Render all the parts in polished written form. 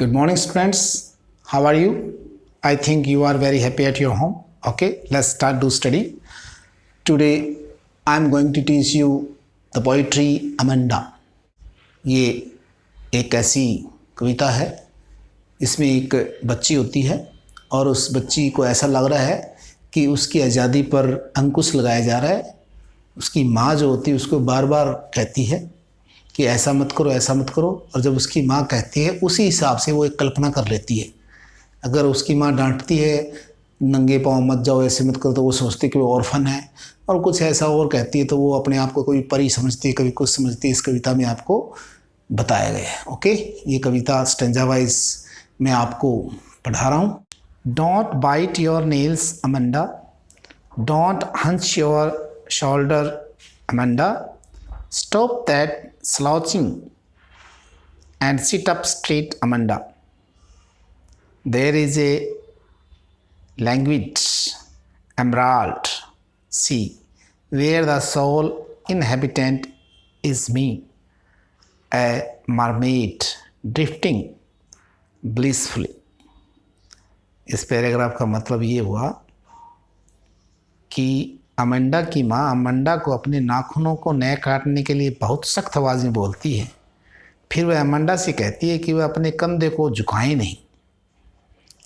Good morning, students. How are you? I think you are very happy at your home. Okay, let's start to study. Today, I'm going to teach you the poetry Amanda. ये एक ऐसी कविता है, इसमें एक बच्ची होती है और उस बच्ची को ऐसा लग रहा है कि उसकी आज़ादी पर अंकुश लगाया जा रहा है। उसकी माँ जो होती है उसको बार बार कहती है कि ऐसा मत करो, ऐसा मत करो, और जब उसकी माँ कहती है उसी हिसाब से वो एक कल्पना कर लेती है। अगर उसकी माँ डांटती है नंगे पाँव मत जाओ, ऐसे मत करो, तो वो सोचती है कि वो ऑर्फन है, और कुछ ऐसा और कहती है तो वो अपने आप को कोई परी समझती है, कभी कुछ समझती है। इस कविता में आपको बताया गया है। ओके, ये कविता स्टेंजा वाइज मैं आपको पढ़ा रहा हूँ। Don't bite your nails Amanda, don't hunch your shoulder Amanda, stop that slouching and sit up straight Amanda. There is a languid emerald sea where the sole inhabitant is me, a mermaid drifting blissfully. इस paragraph का मतलब ये हुआ कि Amanda की माँ Amanda को अपने नाखूनों को नए काटने के लिए बहुत सख्त आवाज़ में बोलती है। फिर वह अमेंडा से कहती है कि वह अपने कंधे को झुकाए नहीं।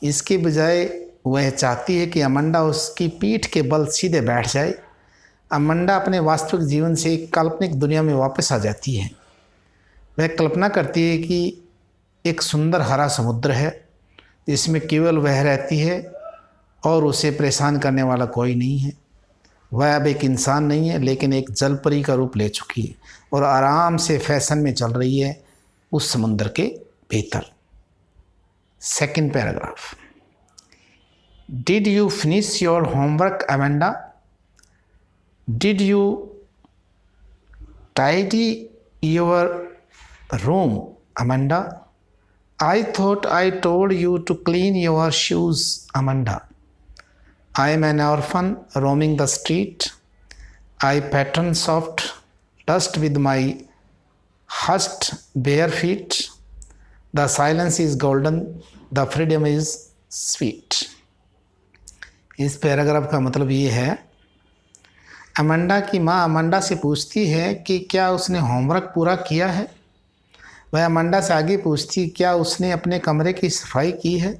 इसके बजाय वह चाहती है कि अमेंडा उसकी पीठ के बल सीधे बैठ जाए। अमेंडा अपने वास्तविक जीवन से एक काल्पनिक दुनिया में वापस आ जाती है। वह कल्पना करती है कि एक सुंदर हरा समुद्र है जिसमें केवल वह रहती है और उसे परेशान करने वाला कोई नहीं है। वह अब एक इंसान नहीं है लेकिन एक जलपरी का रूप ले चुकी है और आराम से फैशन में चल रही है उस समुद्र के भीतर। Second paragraph. Did you finish your homework Amanda, did you tidy your room Amanda, I thought I told you to clean your shoes Amanda, I am an orphan roaming the street. I pattern soft dust with my hushed bare feet. The silence is golden, the freedom is sweet. इस paragraph का मतलब ये है, Amanda की माँ Amanda से पूछती है कि क्या उसने होमवर्क पूरा किया है। वह अमेंडा से आगे पूछती क्या उसने अपने कमरे की सफाई की है।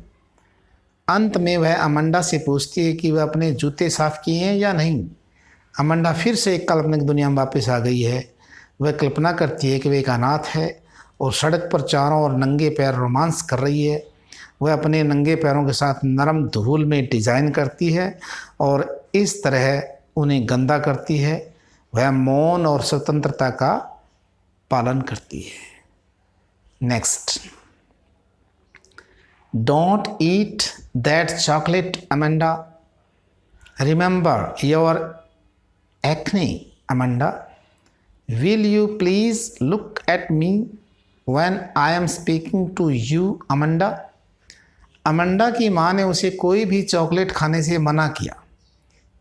अंत में वह अमेंडा से पूछती है कि वह अपने जूते साफ़ किए हैं या नहीं। अमेंडा फिर से एक काल्पनिक दुनिया में वापस आ गई है। वह कल्पना करती है कि वह एक अनाथ है और सड़क पर चारों ओर नंगे पैर रोमांस कर रही है। वह अपने नंगे पैरों के साथ नरम धूल में डिज़ाइन करती है और इस तरह उन्हें गंदा करती है। वह मौन और स्वतंत्रता का पालन करती है। Next. Don't eat that chocolate, Amanda. Remember your acne, Amanda. Will you please look at me when I am speaking to you, Amanda? Amanda की माँ ने उसे कोई भी चॉकलेट खाने से मना किया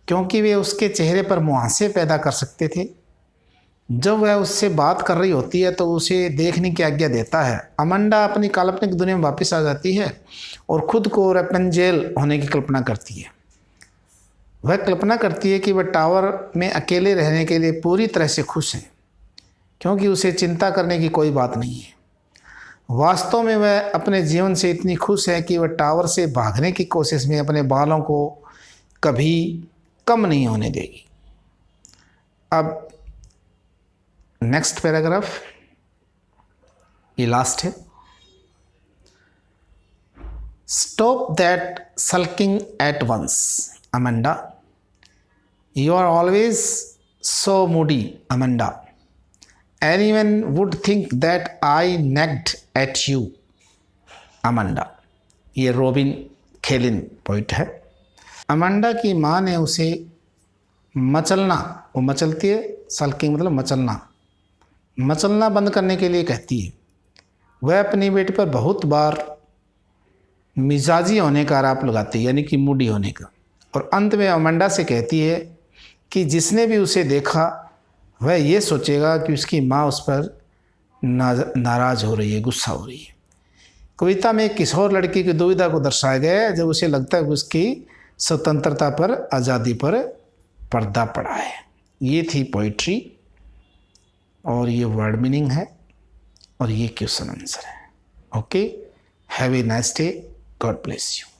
क्योंकि वे उसके चेहरे पर मुहासे पैदा कर सकते थे। जब वह उससे बात कर रही होती है तो उसे देखने की आज्ञा देता है। अमेंडा अपनी काल्पनिक दुनिया में वापस आ जाती है और खुद को रेपेंजेल होने की कल्पना करती है। वह कल्पना करती है कि वह टावर में अकेले रहने के लिए पूरी तरह से खुश है क्योंकि उसे चिंता करने की कोई बात नहीं है। वास्तव में वह अपने जीवन से इतनी खुश है कि वह टावर से भागने की कोशिश में अपने बालों को कभी कम नहीं होने देगी। अब नेक्स्ट पैराग्राफ, ये लास्ट है। Stop that sulking at once Amanda, you are always so moody Amanda, anyone would think that I nagged at you Amanda. ये रॉबिन खेलिन पोइट है। अमेंडा की माँ ने उसे मचलना, वो मचलती है, सल्किंग मतलब मचलना बंद करने के लिए कहती है। वह अपनी बेटी पर बहुत बार मिजाजी होने का आरोप लगाती है, यानी कि मूडी होने का, और अंत में अमेंडा से कहती है कि जिसने भी उसे देखा वह ये सोचेगा कि उसकी माँ उस पर नाराज़ हो रही है, गुस्सा हो रही है। कविता में एक किशोर लड़की की दुविधा को दर्शाया गया है जब उसे लगता है कि उसकी स्वतंत्रता पर, आज़ादी पर पर्दा पड़ा है। ये थी पोइट्री और ये वर्ड मीनिंग है और ये क्वेश्चन आंसर है। Okay, have a nice day, God bless you.